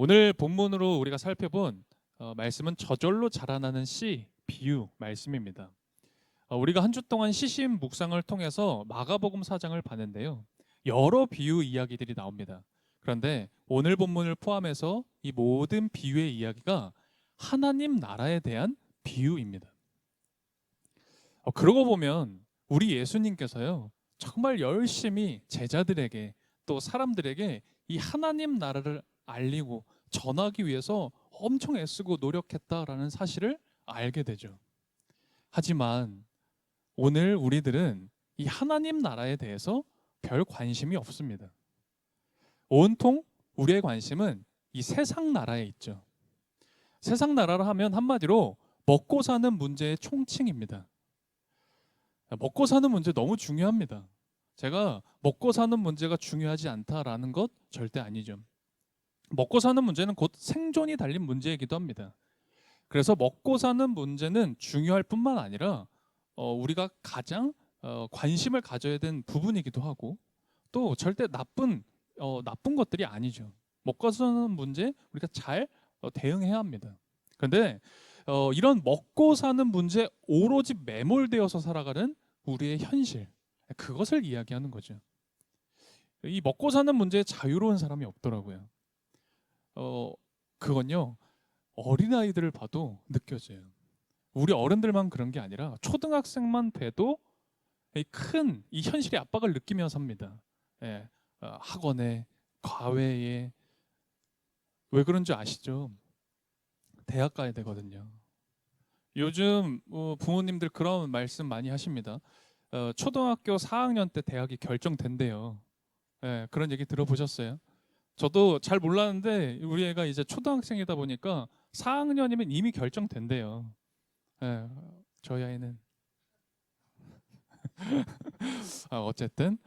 오늘 본문으로 우리가 살펴본 말씀은 저절로 자라나는 씨 비유 말씀입니다. 우리가 한 주 동안 시심 묵상을 통해서 마가복음 4장을 봤는데요. 여러 비유 이야기들이 나옵니다. 그런데 오늘 본문을 포함해서 이 모든 비유의 이야기가 하나님 나라에 대한 비유입니다. 그러고 보면 우리 예수님께서요, 정말 열심히 제자들에게 또 사람들에게 이 하나님 나라를 알리고 전하기 위해서 엄청 애쓰고 노력했다라는 사실을 알게 되죠. 하지만 오늘 우리들은 이 하나님 나라에 대해서 별 관심이 없습니다. 온통 우리의 관심은 이 세상 나라에 있죠. 세상 나라를 하면 한마디로 먹고 사는 문제의 총칭입니다. 먹고 사는 문제 너무 중요합니다. 제가 먹고 사는 문제가 중요하지 않다라는 것 절대 아니죠. 먹고 사는 문제는 곧 생존이 달린 문제이기도 합니다. 그래서 먹고 사는 문제는 중요할 뿐만 아니라 우리가 가장 관심을 가져야 되는 부분이기도 하고 또 절대 나쁜 것들이 아니죠. 먹고 사는 문제 우리가 잘 대응해야 합니다. 그런데 이런 먹고 사는 문제에 오로지 매몰되어서 살아가는 우리의 현실, 그것을 이야기하는 거죠. 이 먹고 사는 문제에 자유로운 사람이 없더라고요. 그건요, 어린아이들을 봐도 느껴져요. 우리 어른들만 그런 게 아니라 초등학생만 봬도 이 현실의 압박을 느끼며 삽니다. 예, 학원에, 과외에. 왜 그런지 아시죠? 대학 가야 되거든요. 요즘 부모님들 그런 말씀 많이 하십니다. 초등학교 4학년 때 대학이 결정된대요. 예, 그런 얘기 들어보셨어요? 저도 잘 몰랐는데 우리 애가 이제 초등학생이다 보니까 4학년이면 이미 결정된대요. 예, 저희 아이는 어쨌든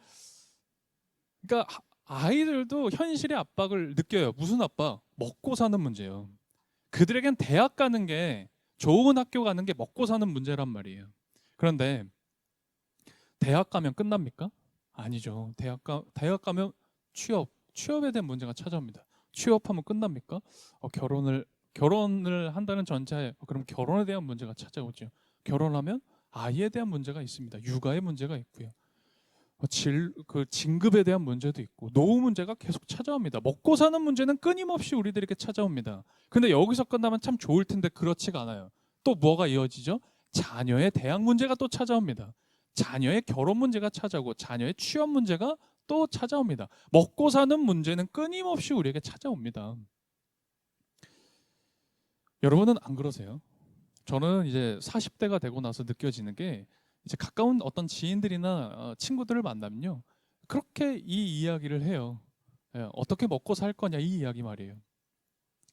그러니까 아이들도 현실의 압박을 느껴요. 무슨 압박? 먹고 사는 문제예요. 그들에겐 대학 가는 게, 좋은 학교 가는 게 먹고 사는 문제란 말이에요. 그런데 대학 가면 끝납니까? 아니죠. 대학 가면 취업에 대한 문제가 찾아옵니다. 취업하면 끝납니까? 결혼을 한다는 전제하에 그럼 결혼에 대한 문제가 찾아오죠. 결혼하면 아이에 대한 문제가 있습니다. 육아의 문제가 있고요. 진급에 대한 문제도 있고 노후 문제가 계속 찾아옵니다. 먹고 사는 문제는 끊임없이 우리들에게 찾아옵니다. 근데 여기서 끝나면 참 좋을 텐데 그렇지가 않아요. 또 뭐가 이어지죠? 자녀의 대학 문제가 또 찾아옵니다. 자녀의 결혼 문제가 찾아오고 자녀의 취업 문제가 또 찾아옵니다. 먹고 사는 문제는 끊임없이 우리에게 찾아옵니다. 여러분은 안 그러세요? 저는 이제 40대가 되고 나서 느껴지는 게 이제 가까운 어떤 지인들이나 친구들을 만나면요, 그렇게 이 이야기를 해요. 예, 어떻게 먹고 살 거냐 이 이야기 말이에요.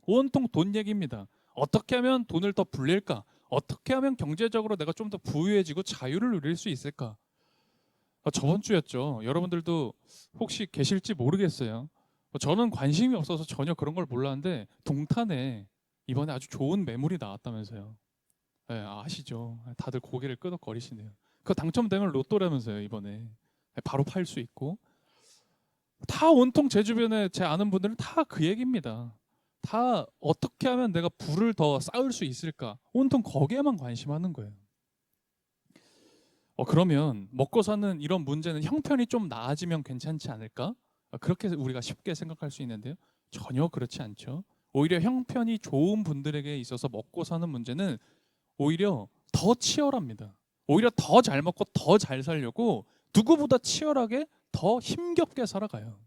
온통 돈 얘기입니다. 어떻게 하면 돈을 더 불릴까? 어떻게 하면 경제적으로 내가 좀 더 부유해지고 자유를 누릴 수 있을까? 저번 주였죠. 여러분들도 혹시 계실지 모르겠어요. 저는 관심이 없어서 전혀 그런 걸 몰랐는데 동탄에 이번에 아주 좋은 매물이 나왔다면서요. 네, 아시죠? 다들 고개를 끄덕거리시네요. 그 당첨되면 로또라면서요, 이번에. 네, 바로 팔 수 있고. 다 온통 제 주변에 제 아는 분들은 다 그 얘기입니다. 다 어떻게 하면 내가 부를 더 쌓을 수 있을까? 온통 거기에만 관심하는 거예요. 그러면 먹고 사는 이런 문제는 형편이 좀 나아지면 괜찮지 않을까? 그렇게 우리가 쉽게 생각할 수 있는데요. 전혀 그렇지 않죠. 오히려 형편이 좋은 분들에게 있어서 먹고 사는 문제는 오히려 더 치열합니다. 오히려 더 잘 먹고 더 잘 살려고 누구보다 치열하게 더 힘겹게 살아가요.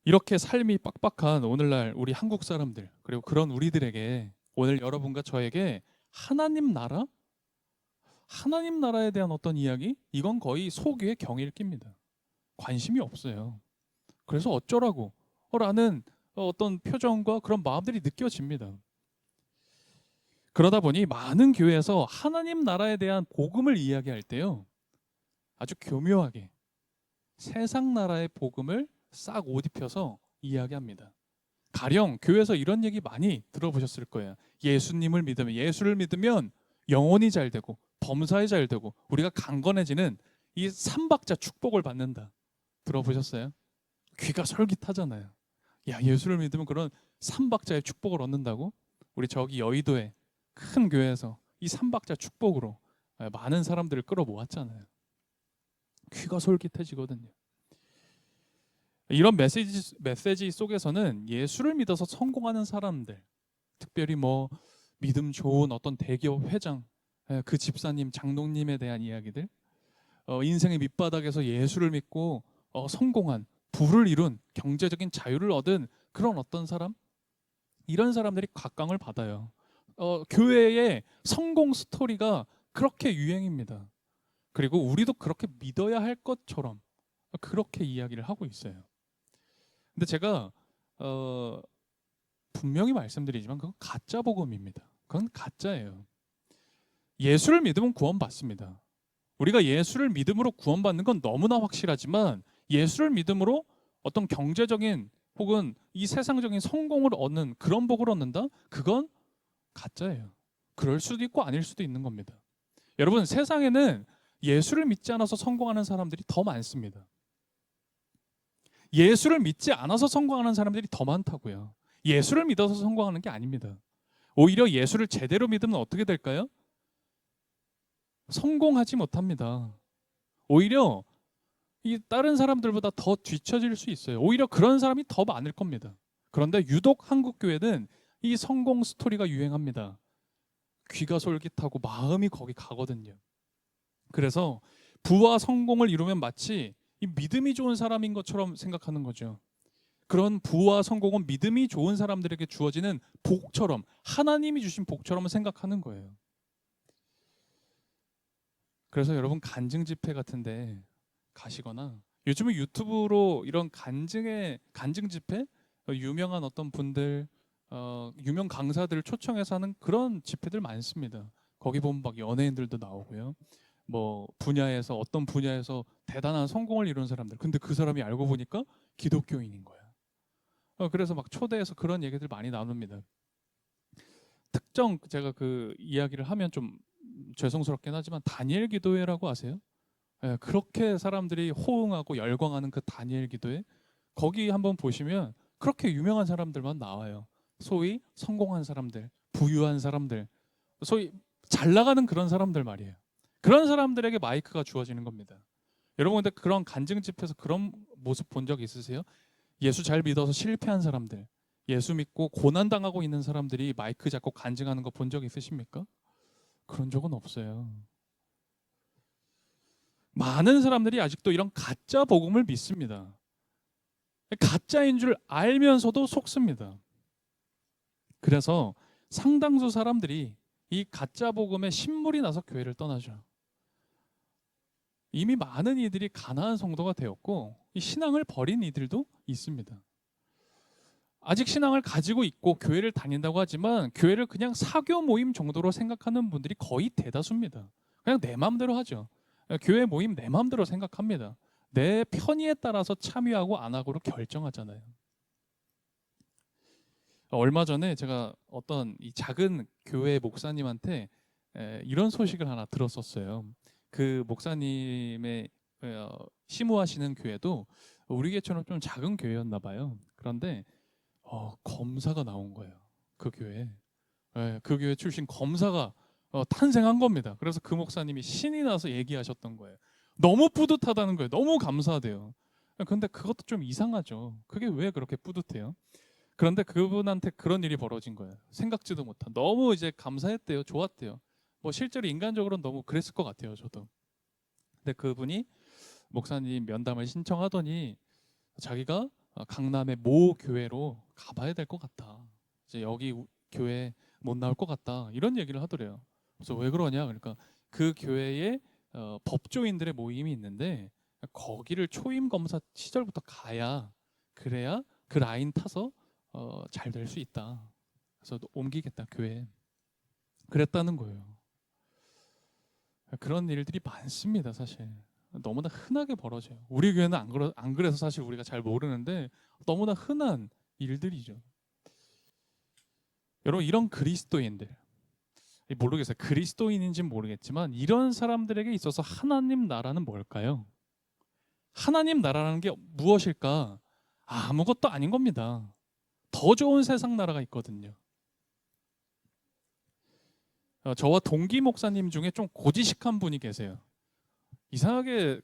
이렇게 삶이 빡빡한 오늘날 우리 한국 사람들, 그리고 그런 우리들에게 오늘 여러분과 저에게 하나님 나라? 하나님 나라에 대한 어떤 이야기? 이건 거의 속 위에 경일깁니다. 관심이 없어요. 그래서 어쩌라고? 라는 어떤 표정과 그런 마음들이 느껴집니다. 그러다 보니 많은 교회에서 하나님 나라에 대한 복음을 이야기할 때요, 아주 교묘하게 세상 나라의 복음을 싹 옷 입혀서 이야기합니다. 가령 교회에서 이런 얘기 많이 들어보셨을 거예요. 예수를 믿으면 영혼이 잘 되고 범사에 잘 되고 우리가 강건해지는 이 삼박자 축복을 받는다. 들어보셨어요? 귀가 솔깃하잖아요. 야, 예수를 믿으면 그런 삼박자의 축복을 얻는다고? 우리 저기 여의도에 큰 교회에서 이 삼박자 축복으로 많은 사람들을 끌어모았잖아요. 귀가 솔깃해지거든요. 이런 메시지 속에서는 예수를 믿어서 성공하는 사람들, 특별히 뭐 믿음 좋은 어떤 대기업 회장, 그 집사님, 장로님에 대한 이야기들, 인생의 밑바닥에서 예수를 믿고 성공한, 부를 이룬, 경제적인 자유를 얻은 그런 어떤 사람, 이런 사람들이 각광을 받아요. 교회의 성공 스토리가 그렇게 유행입니다. 그리고 우리도 그렇게 믿어야 할 것처럼 그렇게 이야기를 하고 있어요. 근데 제가 분명히 말씀드리지만 그건 가짜 복음입니다. 그건 가짜예요. 예수를 믿으면 구원받습니다. 우리가 예수를 믿음으로 구원받는 건 너무나 확실하지만 예수를 믿음으로 어떤 경제적인 혹은 이 세상적인 성공을 얻는 그런 복을 얻는다? 그건 가짜예요. 그럴 수도 있고 아닐 수도 있는 겁니다. 여러분, 세상에는 예수를 믿지 않아서 성공하는 사람들이 더 많습니다. 예수를 믿지 않아서 성공하는 사람들이 더 많다고요. 예수를 믿어서 성공하는 게 아닙니다. 오히려 예수를 제대로 믿으면 어떻게 될까요? 성공하지 못합니다. 오히려 이 다른 사람들보다 더 뒤처질 수 있어요. 오히려 그런 사람이 더 많을 겁니다. 그런데 유독 한국 교회는 이 성공 스토리가 유행합니다. 귀가 솔깃하고 마음이 거기 가거든요. 그래서 부와 성공을 이루면 마치 이 믿음이 좋은 사람인 것처럼 생각하는 거죠. 그런 부와 성공은 믿음이 좋은 사람들에게 주어지는 복처럼, 하나님이 주신 복처럼 생각하는 거예요. 그래서 여러분, 간증 집회 같은데 가시거나, 요즘은 유튜브로 이런 간증 집회, 유명한 어떤 분들, 유명 강사들을 초청해서 하는 그런 집회들 많습니다. 거기 보면 막 연예인들도 나오고요. 뭐 분야에서 어떤 분야에서 대단한 성공을 이룬 사람들. 근데 그 사람이 알고 보니까 기독교인인 거야. 그래서 막 초대해서 그런 얘기들 많이 나눕니다. 특정 제가 그 이야기를 하면 좀 죄송스럽긴 하지만 다니엘 기도회라고 아세요? 그렇게 사람들이 호응하고 열광하는 그 다니엘 기도회, 거기 한번 보시면 그렇게 유명한 사람들만 나와요. 소위 성공한 사람들, 부유한 사람들, 소위 잘 나가는 그런 사람들 말이에요. 그런 사람들에게 마이크가 주어지는 겁니다. 여러분, 근데 그런 간증 집에서 그런 모습 본 적 있으세요? 예수 잘 믿어서 실패한 사람들, 예수 믿고 고난 당하고 있는 사람들이 마이크 잡고 간증하는 거 본 적 있으십니까? 그런 적은 없어요. 많은 사람들이 아직도 이런 가짜 복음을 믿습니다. 가짜인 줄 알면서도 속습니다. 그래서 상당수 사람들이 이 가짜 복음에 신물이 나서 교회를 떠나죠. 이미 많은 이들이 가나안 성도가 되었고 이 신앙을 버린 이들도 있습니다. 아직 신앙을 가지고 있고 교회를 다닌다고 하지만 교회를 그냥 사교 모임 정도로 생각하는 분들이 거의 대다수입니다. 그냥 내 마음대로 하죠. 교회 모임 내 마음대로 생각합니다. 내 편의에 따라서 참여하고 안 하고로 결정하잖아요. 얼마 전에 제가 어떤 이 작은 교회 목사님한테 이런 소식을 하나 들었었어요. 그 목사님의 시무하시는 교회도 우리 교회처럼 좀 작은 교회였나 봐요. 그런데 검사가 나온 거예요. 그 교회. 그 교회 출신 검사가 탄생한 겁니다. 그래서 그 목사님이 신이 나서 얘기하셨던 거예요. 너무 뿌듯하다는 거예요. 너무 감사하대요. 근데 그것도 좀 이상하죠. 그게 왜 그렇게 뿌듯해요? 그런데 그분한테 그런 일이 벌어진 거예요. 생각지도 못한. 너무 이제 감사했대요. 좋았대요. 뭐 실제로 인간적으로는 너무 그랬을 것 같아요. 저도. 근데 그분이 목사님 면담을 신청하더니 자기가 강남의 모 교회로 가봐야 될 것 같다. 이제 여기 교회 못 나올 것 같다. 이런 얘기를 하더래요. 그래서 왜 그러냐? 그러니까 그 교회에 법조인들의 모임이 있는데 거기를 초임 검사 시절부터 가야, 그래야 그 라인 타서 잘 될 수 있다. 그래서 옮기겠다 교회. 그랬다는 거예요. 그런 일들이 많습니다, 사실. 너무나 흔하게 벌어져요. 우리 교회는 안 그래서 사실 우리가 잘 모르는데 너무나 흔한 일들이죠. 여러분, 이런 그리스도인들, 모르겠어요. 그리스도인인지는 모르겠지만 이런 사람들에게 있어서 하나님 나라는 뭘까요? 하나님 나라라는 게 무엇일까? 아무것도 아닌 겁니다. 더 좋은 세상 나라가 있거든요. 저와 동기 목사님 중에 좀 고지식한 분이 계세요. 이상하게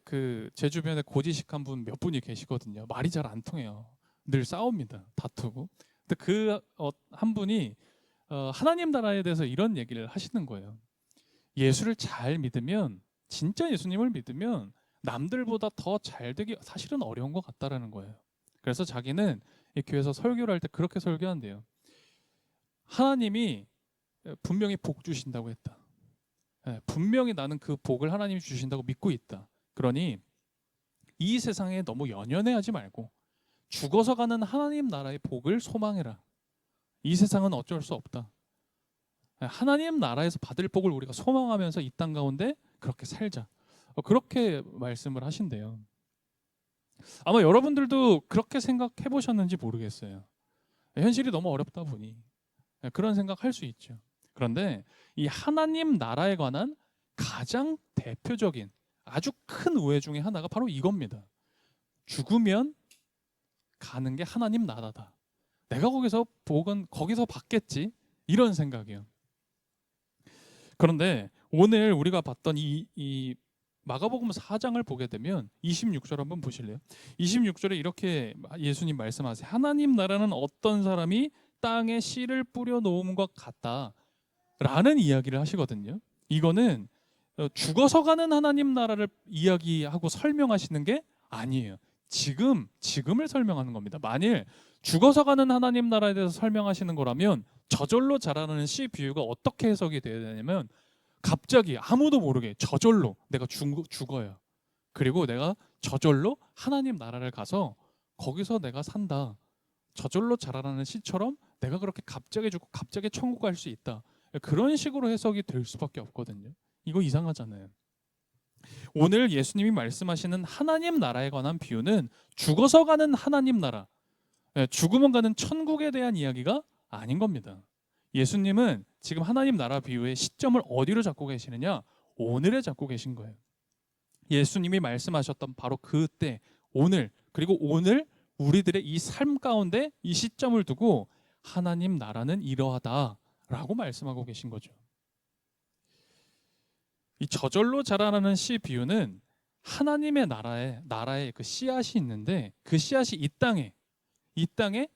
제 주변에 고지식한 분 몇 분이 계시거든요. 말이 잘 안 통해요. 늘 싸웁니다. 다투고. 근데 한 분이 하나님 나라에 대해서 이런 얘기를 하시는 거예요. 예수를 잘 믿으면, 진짜 예수님을 믿으면 남들보다 더 잘 되기 사실은 어려운 것 같다라는 거예요. 그래서 자기는 이 교회에서 설교를 할 때 그렇게 설교한대요. 하나님이 분명히 복 주신다고 했다. 분명히 나는 그 복을 하나님이 주신다고 믿고 있다. 그러니 이 세상에 너무 연연해하지 말고 죽어서 가는 하나님 나라의 복을 소망해라. 이 세상은 어쩔 수 없다. 하나님 나라에서 받을 복을 우리가 소망하면서 이 땅 가운데 그렇게 살자. 그렇게 말씀을 하신대요. 아마 여러분들도 그렇게 생각해 보셨는지 모르겠어요. 현실이 너무 어렵다 보니 그런 생각할 수 있죠. 그런데 이 하나님 나라에 관한 가장 대표적인 아주 큰 오해 중에 하나가 바로 이겁니다. 죽으면 가는 게 하나님 나라다. 내가 거기서 복은 거기서 받겠지. 이런 생각이에요. 그런데 오늘 우리가 봤던 이 마가복음 4장을 보게 되면 26절 한번 보실래요? 26절에 이렇게 예수님 말씀하세요. 하나님 나라는 어떤 사람이 땅에 씨를 뿌려 놓음과 같다. 라는 이야기를 하시거든요. 이거는 죽어서 가는 하나님 나라를 이야기하고 설명하시는 게 아니에요. 지금을 설명하는 겁니다. 만일 죽어서 가는 하나님 나라에 대해서 설명하시는 거라면 저절로 자라나는 씨 비유가 어떻게 해석이 돼야 되냐면 갑자기 아무도 모르게 저절로 내가 죽어요. 그리고 내가 저절로 하나님 나라를 가서 거기서 내가 산다. 저절로 자라나는 씨처럼 내가 그렇게 갑자기 죽고 갑자기 천국 갈 수 있다. 그런 식으로 해석이 될 수밖에 없거든요. 이거 이상하잖아요. 오늘 예수님이 말씀하시는 하나님 나라에 관한 비유는 죽어서 가는 하나님 나라, 죽으면 가는 천국에 대한 이야기가 아닌 겁니다. 예수님은 지금 하나님 나라 비유의 시점을 어디로 잡고 계시느냐? 오늘에 잡고 계신 거예요. 예수님이 말씀하셨던 바로 그때, 오늘, 그리고 오늘 우리들의 이 삶 가운데 이 시점을 두고 하나님 나라는 이러하다라고 말씀하고 계신 거죠. 이 저절로 자라나는 씨 비유는 하나님의 나라에 그 씨앗이 있는데 그 씨앗이 이 땅에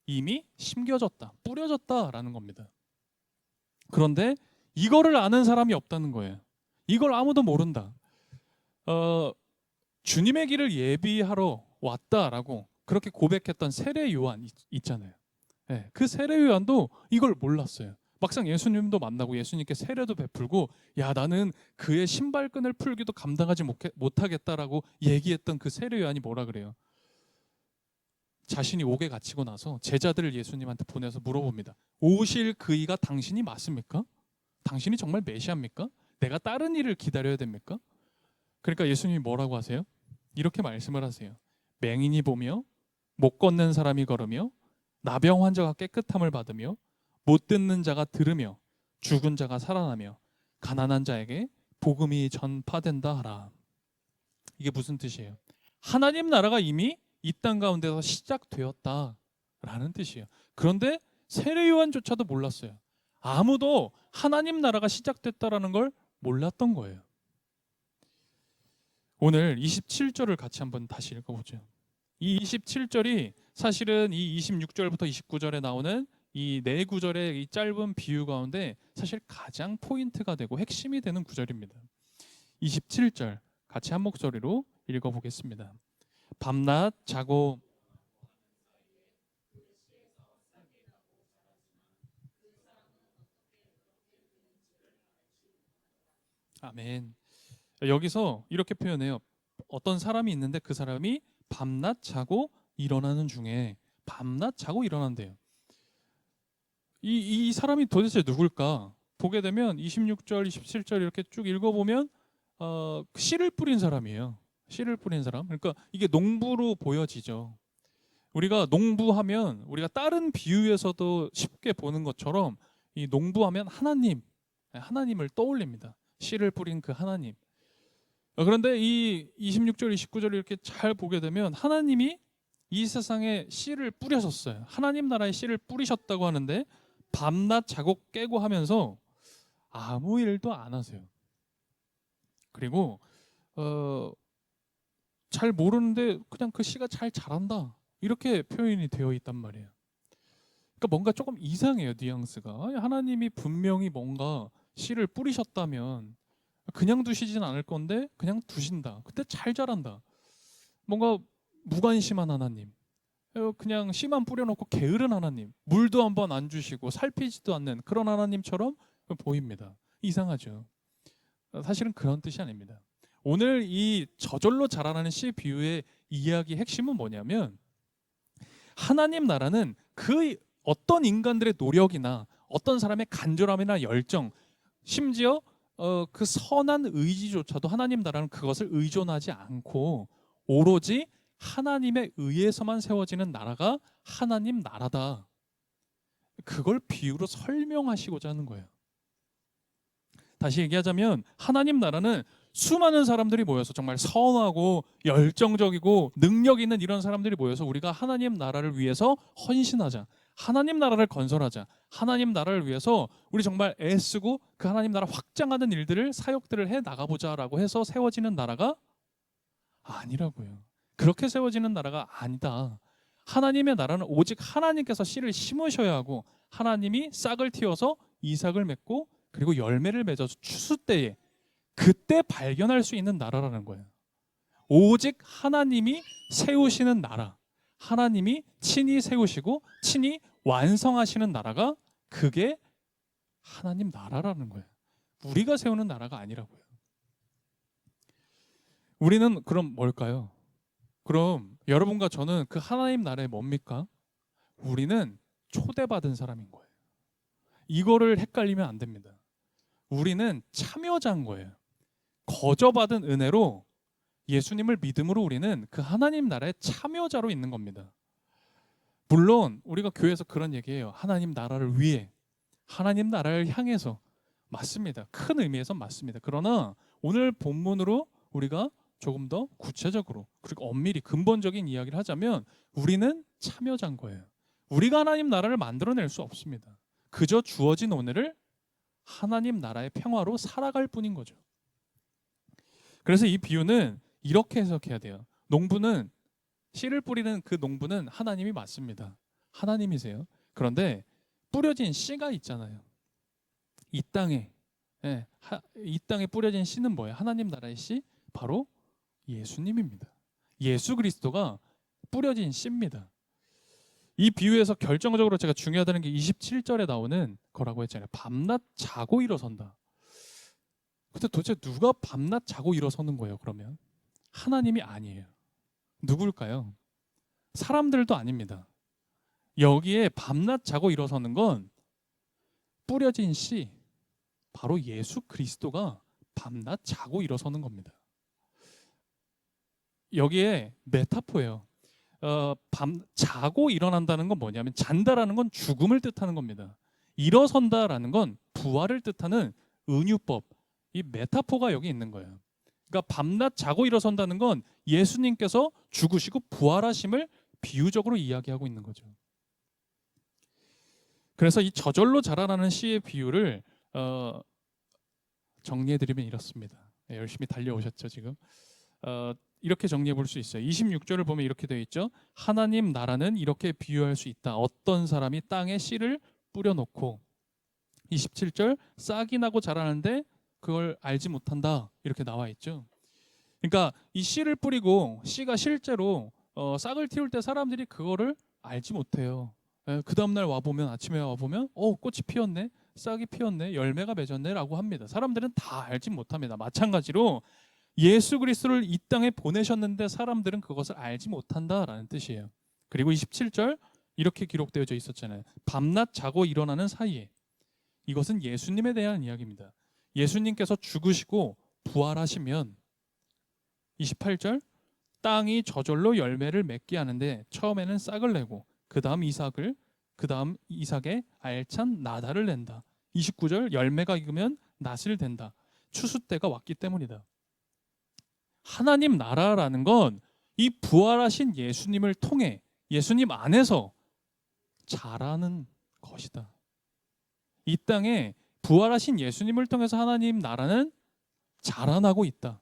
이미 심겨졌다, 뿌려졌다라는 겁니다. 그런데 이거를 아는 사람이 없다는 거예요. 이걸 아무도 모른다. 주님의 길을 예비하러 왔다라고 그렇게 고백했던 세례 요한 있잖아요. 네, 그 세례 요한도 이걸 몰랐어요. 막상 예수님도 만나고 예수님께 세례도 베풀고 야 나는 그의 신발끈을 풀기도 감당하지 못하겠다라고 얘기했던 그 세례 요한이 뭐라 그래요? 자신이 옥에 갇히고 나서 제자들을 예수님한테 보내서 물어봅니다. 오실 그이가 당신이 맞습니까? 당신이 정말 메시아입니까? 내가 다른 일을 기다려야 됩니까? 그러니까 예수님이 뭐라고 하세요? 이렇게 말씀을 하세요. 맹인이 보며 못 걷는 사람이 걸으며 나병 환자가 깨끗함을 받으며 못 듣는 자가 들으며 죽은 자가 살아나며 가난한 자에게 복음이 전파된다 하라. 이게 무슨 뜻이에요? 하나님 나라가 이미 이 땅 가운데서 시작되었다라는 뜻이에요. 그런데 세례 요한조차도 몰랐어요. 아무도 하나님 나라가 시작됐다라는 걸 몰랐던 거예요. 오늘 27절을 같이 한번 다시 읽어보죠. 이 27절이 사실은 이 26절부터 29절에 나오는 이 네 구절의 이 짧은 비유 가운데 사실 가장 포인트가 되고 핵심이 되는 구절입니다. 27절 같이 한 목소리로 읽어보겠습니다. 밤낮 자고 아멘. 여기서 이렇게 표현해요. 어떤 사람이 있는데 그 사람이 밤낮 자고 일어나는 중에 밤낮 자고 일어난대요. 이 사람이 도대체 누굴까? 보게 되면 26절, 27절 이렇게 쭉 읽어보면 씨를 뿌린 사람이에요. 씨를 뿌린 사람. 그러니까 이게 농부로 보여지죠. 우리가 농부하면 우리가 다른 비유에서도 쉽게 보는 것처럼 이 농부하면 하나님을 떠올립니다. 씨를 뿌린 그 하나님. 그런데 이 26절, 29절 이렇게 잘 보게 되면 하나님이 이 세상에 씨를 뿌려셨어요. 하나님 나라의 씨를 뿌리셨다고 하는데 밤낮 자고 깨고 하면서 아무 일도 안 하세요. 그리고 잘 모르는데 그냥 그 씨가 잘 자란다, 이렇게 표현이 되어 있단 말이에요. 그러니까 뭔가 조금 이상해요, 뉘앙스가. 하나님이 분명히 뭔가 씨를 뿌리셨다면 그냥 두시진 않을 건데 그냥 두신다. 근데 잘 자란다. 뭔가 무관심한 하나님, 그냥 씨만 뿌려놓고 게으른 하나님, 물도 한번 안 주시고 살피지도 않는 그런 하나님처럼 보입니다. 이상하죠. 사실은 그런 뜻이 아닙니다. 오늘 이 저절로 자라나는 씨 비유의 이야기 핵심은 뭐냐면, 하나님 나라는 그 어떤 인간들의 노력이나 어떤 사람의 간절함이나 열정, 심지어 그 선한 의지조차도 하나님 나라는 그것을 의존하지 않고 오로지 하나님에 의해서만 세워지는 나라가 하나님 나라다. 그걸 비유로 설명하시고자 하는 거예요. 다시 얘기하자면 하나님 나라는 수많은 사람들이 모여서 정말 선하고 열정적이고 능력 있는 이런 사람들이 모여서 우리가 하나님 나라를 위해서 헌신하자, 하나님 나라를 건설하자, 하나님 나라를 위해서 우리 정말 애쓰고 그 하나님 나라 확장하는 일들을, 사역들을 해 나가보자라고 해서 세워지는 나라가 아니라고요. 그렇게 세워지는 나라가 아니다. 하나님의 나라는 오직 하나님께서 씨를 심으셔야 하고 하나님이 싹을 틔워서 이삭을 맺고 그리고 열매를 맺어서 추수 때에 그때 발견할 수 있는 나라라는 거예요. 오직 하나님이 세우시는 나라, 하나님이 친히 세우시고 친히 완성하시는 나라가 그게 하나님 나라라는 거예요. 우리가 세우는 나라가 아니라고요. 우리는 그럼 뭘까요? 그럼 여러분과 저는 그 하나님 나라에 뭡니까? 우리는 초대받은 사람인 거예요. 이거를 헷갈리면 안 됩니다. 우리는 참여자인 거예요. 거저받은 은혜로 예수님을 믿음으로 우리는 그 하나님 나라의 참여자로 있는 겁니다. 물론 우리가 교회에서 그런 얘기해요. 하나님 나라를 위해, 하나님 나라를 향해서. 맞습니다. 큰 의미에서 맞습니다. 그러나 오늘 본문으로 우리가 조금 더 구체적으로 그리고 엄밀히 근본적인 이야기를 하자면 우리는 참여자인 거예요. 우리가 하나님 나라를 만들어낼 수 없습니다. 그저 주어진 오늘을 하나님 나라의 평화로 살아갈 뿐인 거죠. 그래서 이 비유는 이렇게 해석해야 돼요. 농부는, 씨를 뿌리는 그 농부는 하나님이 맞습니다. 하나님이세요. 그런데 뿌려진 씨가 있잖아요. 이 땅에, 이 땅에 뿌려진 씨는 뭐예요? 하나님 나라의 씨? 바로 예수님입니다. 예수 그리스도가 뿌려진 씨입니다. 이 비유에서 결정적으로 제가 중요하다는 게 27절에 나오는 거라고 했잖아요. 밤낮 자고 일어선다. 근데 도대체 누가 밤낮 자고 일어서는 거예요, 그러면? 하나님이 아니에요. 누굴까요? 사람들도 아닙니다. 여기에 밤낮 자고 일어서는 건 뿌려진 씨, 바로 예수 그리스도가 밤낮 자고 일어서는 겁니다. 여기에 메타포예요. 밤 자고 일어난다는 건 뭐냐면, 잔다라는 건 죽음을 뜻하는 겁니다. 일어선다라는 건 부활을 뜻하는 은유법, 이 메타포가 여기 있는 거예요. 그러니까 밤낮 자고 일어선다는 건 예수님께서 죽으시고 부활하심을 비유적으로 이야기하고 있는 거죠. 그래서 이 저절로 자라나는 씨의 비유를 정리해드리면 이렇습니다. 열심히 달려오셨죠 지금. 이렇게 정리해 볼 수 있어요. 26절을 보면 이렇게 되어 있죠. 하나님 나라는 이렇게 비유할 수 있다. 어떤 사람이 땅에 씨를 뿌려놓고, 27절 싹이 나고 자라는데 그걸 알지 못한다, 이렇게 나와 있죠. 그러니까 이 씨를 뿌리고 씨가 실제로 싹을 틔울 때 사람들이 그거를 알지 못해요. 그 다음날 와보면, 아침에 와보면 꽃이 피었네, 싹이 피었네, 열매가 맺었네 라고 합니다. 사람들은 다 알지 못합니다. 마찬가지로 예수 그리스도를 이 땅에 보내셨는데 사람들은 그것을 알지 못한다라는 뜻이에요. 그리고 27절 이렇게 기록되어져 있었잖아요. 밤낮 자고 일어나는 사이에. 이것은 예수님에 대한 이야기입니다. 예수님께서 죽으시고 부활하시면 28절 땅이 저절로 열매를 맺게 하는데 처음에는 싹을 내고 그 다음 이삭에 알찬 나달을 낸다. 29절 열매가 익으면 낫을 된다. 추수 때가 왔기 때문이다. 하나님 나라라는 건 이 부활하신 예수님을 통해 예수님 안에서 자라는 것이다. 이 땅에 부활하신 예수님을 통해서 하나님 나라는 자라나고 있다.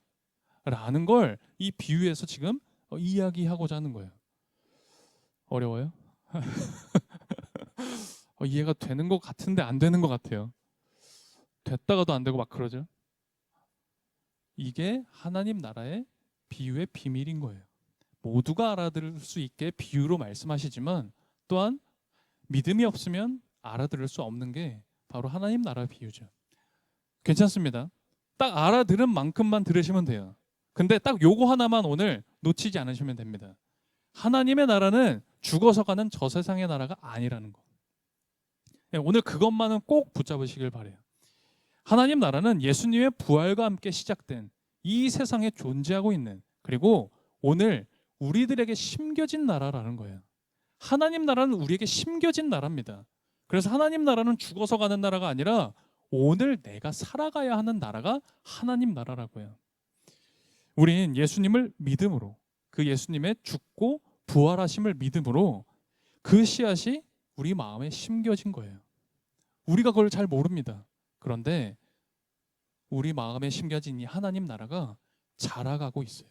라는 걸 이 비유에서 지금 이야기하고자 하는 거예요. 어려워요? 이해가 되는 것 같은데 안 되는 것 같아요. 됐다가도 안 되고 막 그러죠. 이게 하나님 나라의 비유의 비밀인 거예요. 모두가 알아들을 수 있게 비유로 말씀하시지만 또한 믿음이 없으면 알아들을 수 없는 게 바로 하나님 나라 비유죠. 괜찮습니다. 딱 알아들은 만큼만 들으시면 돼요. 근데 딱 요거 하나만 오늘 놓치지 않으시면 됩니다. 하나님의 나라는 죽어서 가는 저 세상의 나라가 아니라는 거. 오늘 그것만은 꼭 붙잡으시길 바래요. 하나님 나라는 예수님의 부활과 함께 시작된 이 세상에 존재하고 있는, 그리고 오늘 우리들에게 심겨진 나라라는 거예요. 하나님 나라는 우리에게 심겨진 나라입니다. 그래서 하나님 나라는 죽어서 가는 나라가 아니라 오늘 내가 살아가야 하는 나라가 하나님 나라라고요. 우린 예수님을 믿음으로, 그 예수님의 죽고 부활하심을 믿음으로 그 씨앗이 우리 마음에 심겨진 거예요. 우리가 그걸 잘 모릅니다. 그런데 우리 마음에 심겨진 이 하나님 나라가 자라가고 있어요.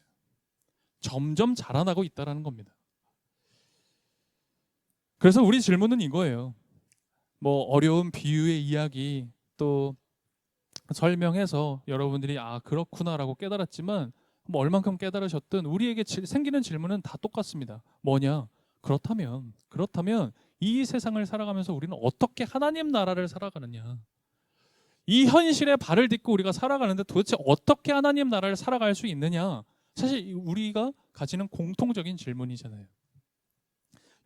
점점 자라나고 있다는 겁니다. 그래서 우리 질문은 이거예요. 뭐 어려운 비유의 이야기 또 설명해서 여러분들이 그렇구나라고 깨달았지만 뭐 얼만큼 깨달으셨든 우리에게 생기는 질문은 다 똑같습니다. 뭐냐? 그렇다면 이 세상을 살아가면서 우리는 어떻게 하나님 나라를 살아가느냐? 이 현실에 발을 딛고 우리가 살아가는데 도대체 어떻게 하나님 나라를 살아갈 수 있느냐? 사실 우리가 가지는 공통적인 질문이잖아요.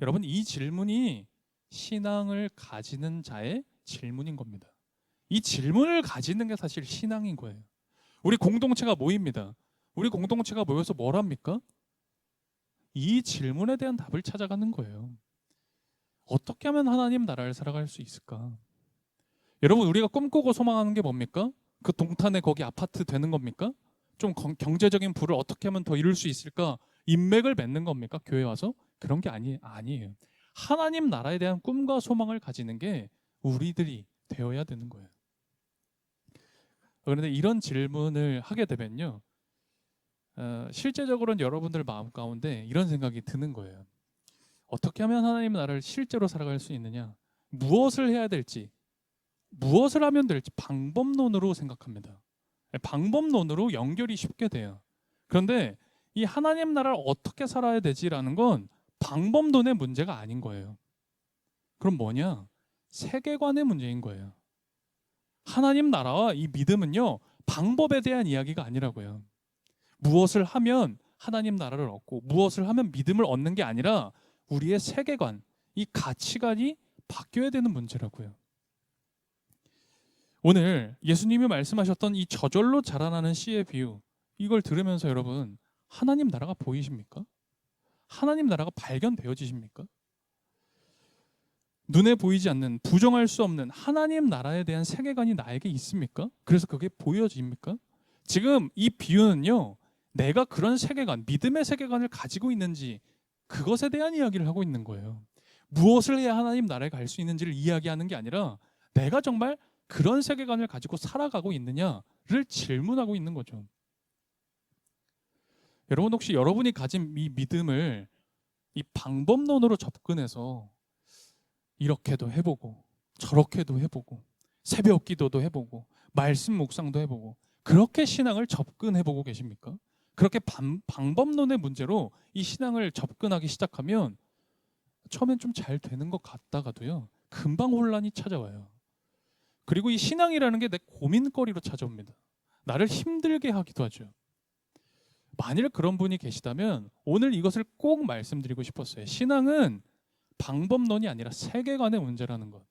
여러분, 이 질문이 신앙을 가지는 자의 질문인 겁니다. 이 질문을 가지는 게 사실 신앙인 거예요. 우리 공동체가 모입니다. 우리 공동체가 모여서 뭘 합니까? 이 질문에 대한 답을 찾아가는 거예요. 어떻게 하면 하나님 나라를 살아갈 수 있을까? 여러분, 우리가 꿈꾸고 소망하는 게 뭡니까? 그 동탄에 거기 아파트 되는 겁니까? 좀 경제적인 부를 어떻게 하면 더 이룰 수 있을까? 인맥을 맺는 겁니까? 교회 와서? 그런 게 아니에요. 하나님 나라에 대한 꿈과 소망을 가지는 게 우리들이 되어야 되는 거예요. 그런데 이런 질문을 하게 되면요, 실제적으로는 여러분들 마음 가운데 이런 생각이 드는 거예요. 어떻게 하면 하나님 나라를 실제로 살아갈 수 있느냐? 무엇을 해야 될지, 무엇을 하면 될지 방법론으로 생각합니다. 방법론으로 연결이 쉽게 돼요. 그런데 이 하나님 나라를 어떻게 살아야 되지라는 건 방법론의 문제가 아닌 거예요. 그럼 뭐냐? 세계관의 문제인 거예요. 하나님 나라와 이 믿음은요, 방법에 대한 이야기가 아니라고요. 무엇을 하면 하나님 나라를 얻고 무엇을 하면 믿음을 얻는 게 아니라 우리의 세계관, 이 가치관이 바뀌어야 되는 문제라고요. 오늘 예수님이 말씀하셨던 이 저절로 자라나는 씨의 비유, 이걸 들으면서 여러분, 하나님 나라가 보이십니까? 하나님 나라가 발견되어지십니까? 눈에 보이지 않는, 부정할 수 없는 하나님 나라에 대한 세계관이 나에게 있습니까? 그래서 그게 보여집니까? 지금 이 비유는요, 내가 그런 세계관, 믿음의 세계관을 가지고 있는지 그것에 대한 이야기를 하고 있는 거예요. 무엇을 해야 하나님 나라에 갈 수 있는지를 이야기하는 게 아니라 내가 정말 그런 세계관을 가지고 살아가고 있느냐를 질문하고 있는 거죠. 여러분, 혹시 여러분이 가진 이 믿음을 이 방법론으로 접근해서 이렇게도 해보고 저렇게도 해보고 새벽 기도도 해보고 말씀 묵상도 해보고 그렇게 신앙을 접근해보고 계십니까? 그렇게 방법론의 문제로 이 신앙을 접근하기 시작하면 처음엔 좀 잘 되는 것 같다가도요, 금방 혼란이 찾아와요. 그리고 이 신앙이라는 게 내 고민거리로 찾아옵니다. 나를 힘들게 하기도 하죠. 만일 그런 분이 계시다면 오늘 이것을 꼭 말씀드리고 싶었어요. 신앙은 방법론이 아니라 세계관의 문제라는 것.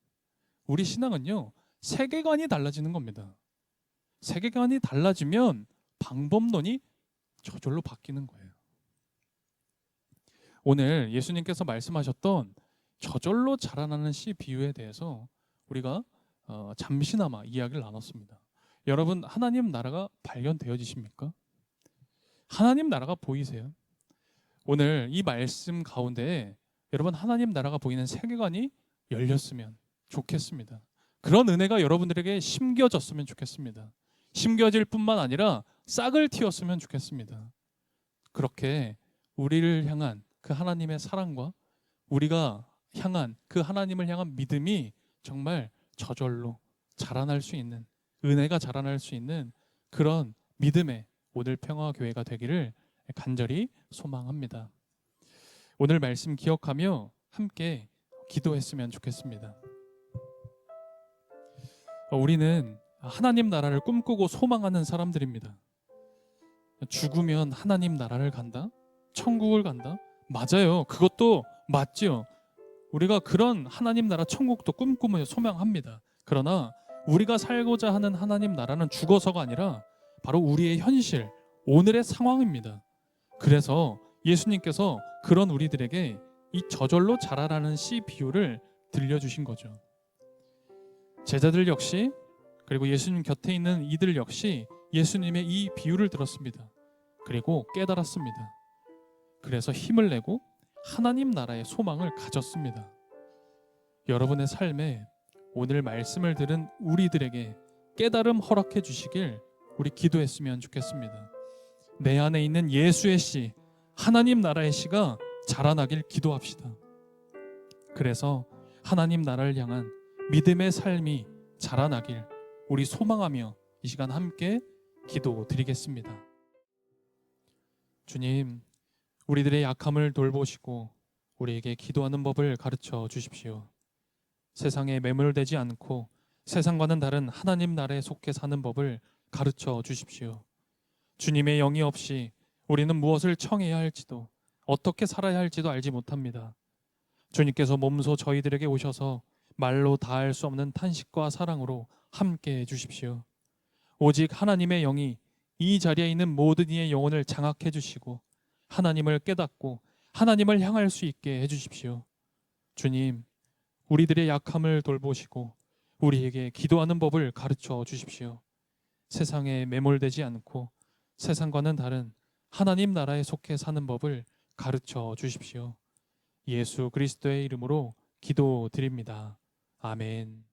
우리 신앙은요, 세계관이 달라지는 겁니다. 세계관이 달라지면 방법론이 저절로 바뀌는 거예요. 오늘 예수님께서 말씀하셨던 저절로 자라나는 씨 비유에 대해서 우리가 잠시나마 이야기를 나눴습니다. 여러분, 하나님 나라가 발견되어지십니까? 하나님 나라가 보이세요? 오늘 이 말씀 가운데 여러분 하나님 나라가 보이는 세계관이 열렸으면 좋겠습니다. 그런 은혜가 여러분들에게 심겨졌으면 좋겠습니다. 심겨질 뿐만 아니라 싹을 틔웠으면 좋겠습니다. 그렇게 우리를 향한 그 하나님의 사랑과 우리가 향한 그 하나님을 향한 믿음이 정말 저절로 자라날 수 있는, 은혜가 자라날 수 있는 그런 믿음의 오늘 평화교회가 되기를 간절히 소망합니다. 오늘 말씀 기억하며 함께 기도했으면 좋겠습니다. 우리는 하나님 나라를 꿈꾸고 소망하는 사람들입니다. 죽으면 하나님 나라를 간다? 천국을 간다? 맞아요. 그것도 맞죠. 우리가 그런 하나님 나라 천국도 꿈꾸며 소망합니다. 그러나 우리가 살고자 하는 하나님 나라는 죽어서가 아니라 바로 우리의 현실, 오늘의 상황입니다. 그래서 예수님께서 그런 우리들에게 이 저절로 자라라는 씨 비유를 들려주신 거죠. 제자들 역시, 그리고 예수님 곁에 있는 이들 역시 예수님의 이 비유를 들었습니다. 그리고 깨달았습니다. 그래서 힘을 내고 하나님 나라의 소망을 가졌습니다. 여러분의 삶에 오늘 말씀을 들은 우리들에게 깨달음 허락해 주시길 우리 기도했으면 좋겠습니다. 내 안에 있는 예수의 씨, 하나님 나라의 씨가 자라나길 기도합시다. 그래서 하나님 나라를 향한 믿음의 삶이 자라나길 우리 소망하며 이 시간 함께 기도드리겠습니다. 주님, 우리들의 약함을 돌보시고 우리에게 기도하는 법을 가르쳐 주십시오. 세상에 매몰되지 않고 세상과는 다른 하나님 나라에 속해 사는 법을 가르쳐 주십시오. 주님의 영이 없이 우리는 무엇을 청해야 할지도 어떻게 살아야 할지도 알지 못합니다. 주님께서 몸소 저희들에게 오셔서 말로 다할 수 없는 탄식과 사랑으로 함께 해주십시오. 오직 하나님의 영이 이 자리에 있는 모든 이의 영혼을 장악해 주시고 하나님을 깨닫고 하나님을 향할 수 있게 해주십시오. 주님, 우리들의 약함을 돌보시고 우리에게 기도하는 법을 가르쳐 주십시오. 세상에 매몰되지 않고 세상과는 다른 하나님 나라에 속해 사는 법을 가르쳐 주십시오. 예수 그리스도의 이름으로 기도드립니다. 아멘.